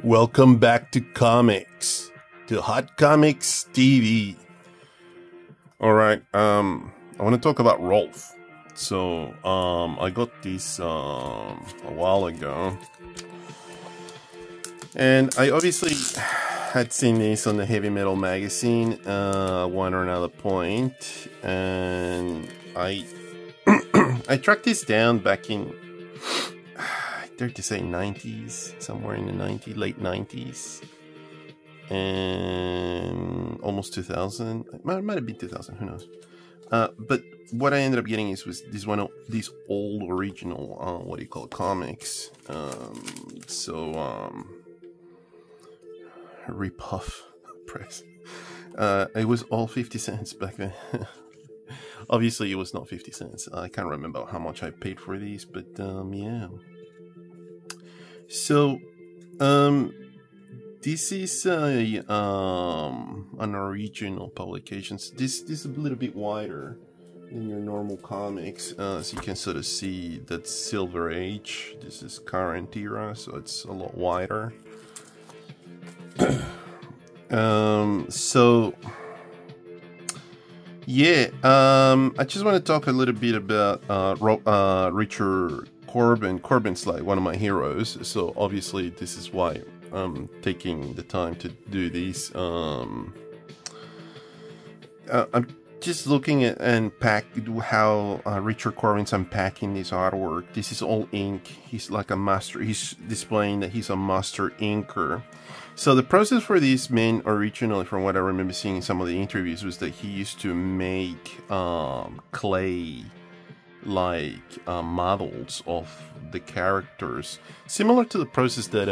Welcome back to comics, to Hot Comics TV. All right, I want to talk about Rowlf. So, I got this a while ago, and I obviously had seen this on the Heavy Metal magazine one or another point, and I I tracked this down back in, I dare to say 90s, somewhere in the late 90s, and almost 2000. It might have been 2000, who knows. But what I ended up getting was these old original, what do you call it, comics. Repuff press. It was all 50 cents back then. Obviously, it was not 50 cents. I can't remember how much I paid for these, but yeah. So, this is an original publication. This is a little bit wider than your normal comics, so you can sort of see that Silver Age. This is current era, so it's a lot wider. So yeah, I just want to talk a little bit about Richard Corben. Corben's like one of my heroes, so obviously this is why I'm taking the time to do this. I'm just looking at how Richard Corben's unpacking this artwork. This is all ink. He's like a master. He's displaying that he's a master inker. So the process for this man originally, from what I remember seeing in some of the interviews, was that he used to make clay models of the characters, similar to the process that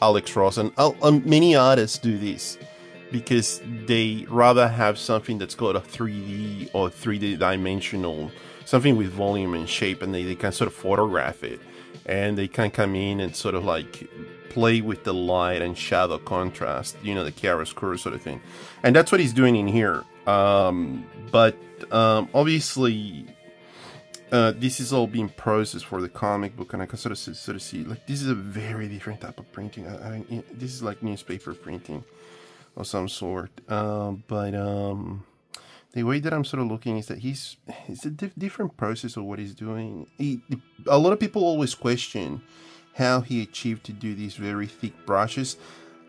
Alex Ross and many artists do this, because they rather have something that's got a 3D or 3D dimensional, something with volume and shape, and they can sort of photograph it, and they can come in and sort of like play with the light and shadow contrast, you know, the chiaroscuro sort of thing. And that's what he's doing in here. Obviously, this is all being processed for the comic book, and I can sort of see, like, this is a very different type of printing. This is like newspaper printing of some sort. The way that I'm sort of looking is that it's a different process of what he's doing. A lot of people always question how he achieved to do these very thick brushes.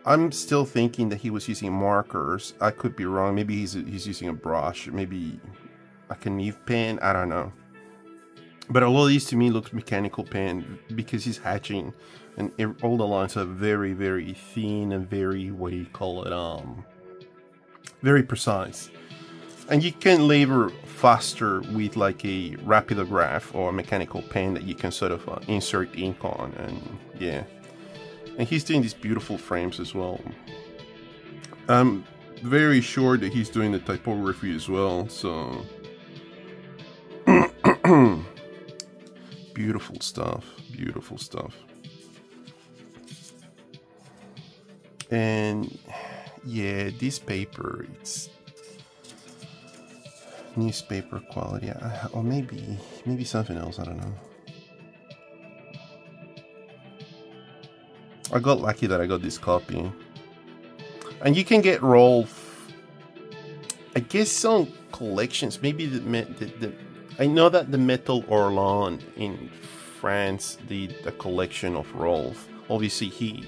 I'm still thinking that he was using markers. I could be wrong. Maybe he's using a brush, maybe like a nib pen. I don't know. But a lot of these to me looks mechanical pen, because he's hatching, and all the lines are very, very thin and very, what do you call it, very precise. And you can labor faster with like a rapidograph or a mechanical pen that you can sort of insert ink on, and yeah. And he's doing these beautiful frames as well. I'm very sure that he's doing the typography as well, so beautiful stuff, beautiful stuff. And yeah, this paper, it's newspaper quality, or maybe something else, I don't know. I got lucky that I got this copy. And you can get Rowlf, I guess, on collections. Maybe I know that the Metal Orlan in France did a collection of Rowlf. Obviously, he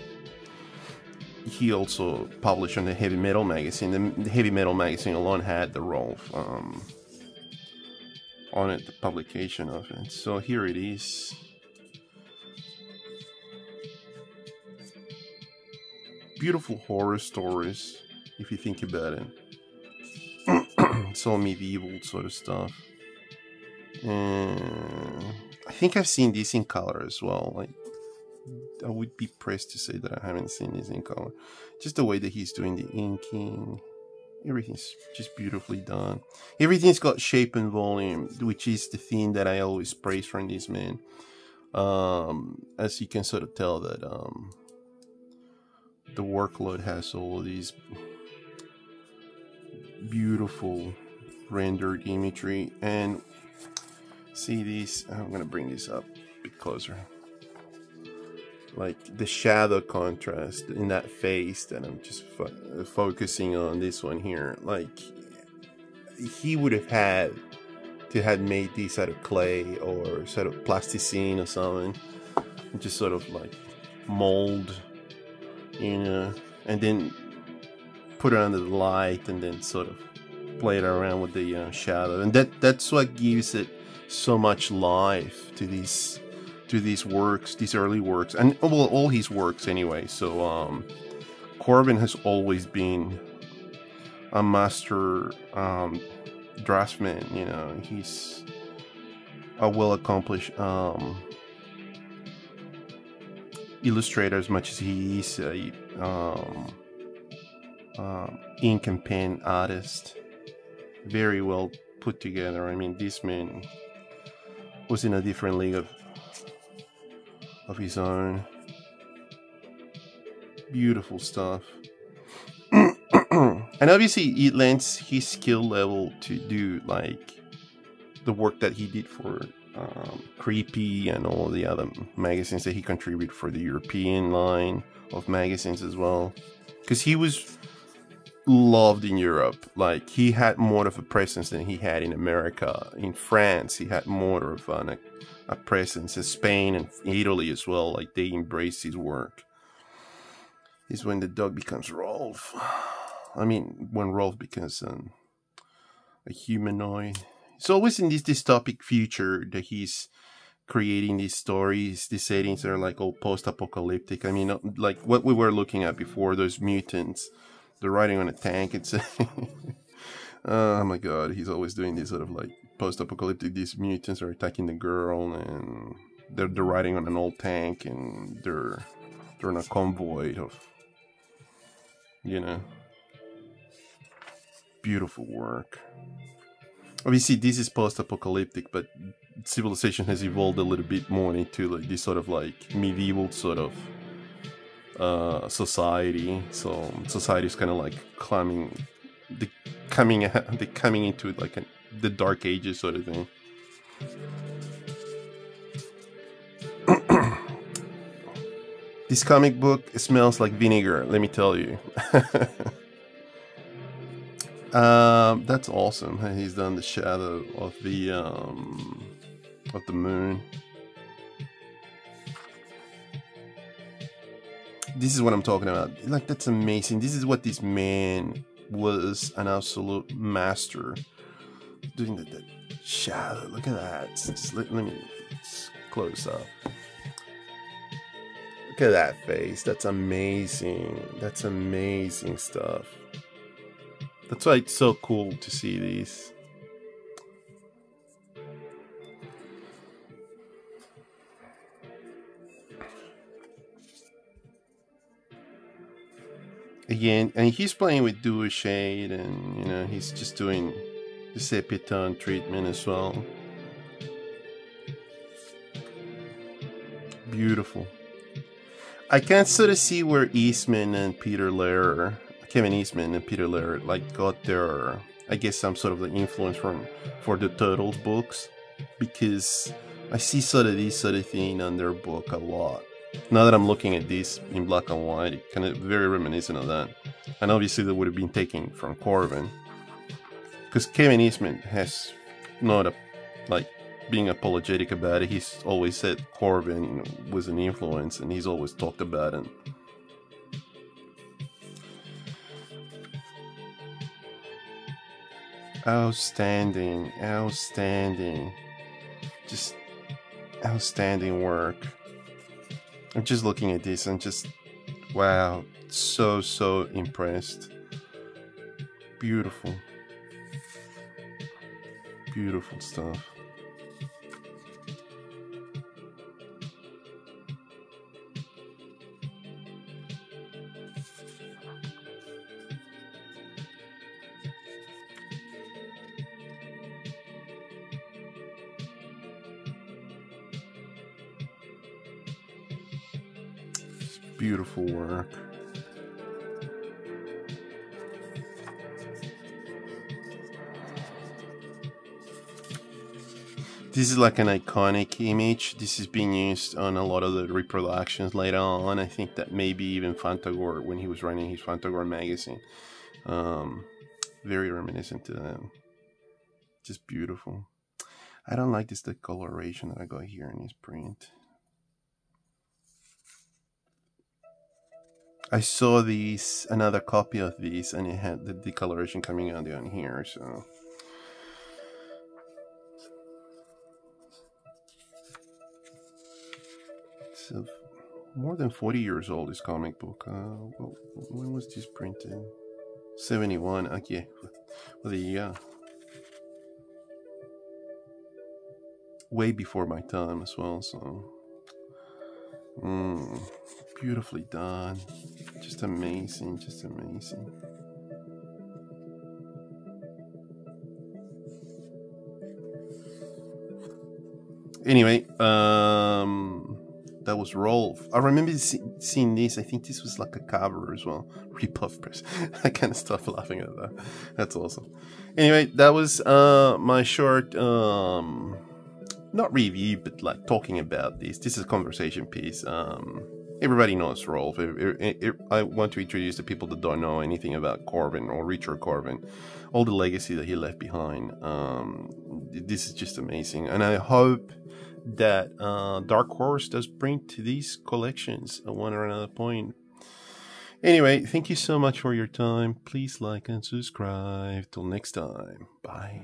also published on the Heavy Metal magazine. The Heavy Metal magazine alone had the Rowlf on it, the publication of it. So here it is. Beautiful horror stories, if you think about it. It's all medieval sort of stuff. And I think I've seen this in color as well. Like, I would be pressed to say that I haven't seen this in color. Just the way that he's doing the inking, everything's just beautifully done. Everything's got shape and volume, which is the thing that I always praise from this man. As you can sort of tell that the workload has all of these beautiful rendered imagery. And see these, I'm gonna bring this up a bit closer. like the shadow contrast in that face that I'm just focusing on this one here. Like, he would have had to had made these out of clay or sort of plasticine or something, and just sort of like mold, you know, and then put it under the light and then sort of play it around with the shadow, and that's what gives it so much life to these works, these early works, and well, all his works anyway. So Corben has always been a master draftsman. You know, he's a well accomplished illustrator as much as he is a ink and pen artist. Very well put together. I mean, this man was in a different league of his own. Beautiful stuff. And obviously it lends his skill level to do like the work that he did for Creepy and all the other magazines that he contributed for the European line of magazines as well, because he was loved in Europe. Like, he had more of a presence than he had in America. In France, he had more of a presence. In Spain and Italy as well, like, they embraced his work. Is when the dog becomes Rowlf. I mean, when Rowlf becomes a humanoid. It's always in this dystopic future that he's creating these stories, these settings that are like all post-apocalyptic. I mean, like what we were looking at before, those mutants. They're riding on a tank. It's oh my god, he's always doing this sort of like post-apocalyptic. These mutants are attacking the girl, and they're riding on an old tank, and they're in a convoy of, you know, beautiful work. Obviously, this is post-apocalyptic, but civilization has evolved a little bit more into like this sort of like medieval sort of society. So society is kind of like coming into like the dark ages sort of thing. This comic book smells like vinegar, let me tell you. That's awesome. He's done the shadow of the moon. This is what I'm talking about. Like, that's amazing. This is what this man was, an absolute master doing the shadow. Look at that. Just let me close up. Look at that face. That's amazing. That's amazing stuff. That's why it's so cool to see these. Again, and he's playing with dual shade, and you know, he's just doing the sepia tone treatment as well. Beautiful. I can sort of see where Kevin Eastman and Peter Laird like got their, I guess, some sort of the influence for the Turtles books, because I see sort of this sort of thing on their book a lot. Now that I'm looking at this in black and white, it kind of very reminiscent of that. And obviously that would have been taken from Corben, because Kevin Eastman has not being apologetic about it. He's always said Corben was an influence, and he's always talked about it. Outstanding, just outstanding work. I'm just looking at this and just, wow, so impressed. Beautiful stuff. Beautiful work. This is like an iconic image. This is being used on a lot of the reproductions later on. I think that maybe even Fantagor, when he was running his Fantagor magazine. Very reminiscent to them. Just beautiful. I don't like this discoloration that I got here in this print. I saw these, another copy of these, and it had the discoloration coming out down here, so... It's more than 40 years old, this comic book. Well, when was this printed? 71, okay. Well, yeah. Way before my time as well, so... beautifully done. Just amazing, just amazing. Anyway, that was Rowlf. I remember seeing this. I think this was like a cover as well. Repuff press. I can't stop laughing at that. That's awesome. Anyway, that was my short, not review, but like talking about this. This is a conversation piece. Everybody knows Rowlf. I want to introduce the people that don't know anything about Corben or Richard Corben, all the legacy that he left behind. This is just amazing, and I hope that Dark Horse does bring to these collections at one or another point. Anyway, thank you so much for your time. Please like and subscribe. Till next time. Bye.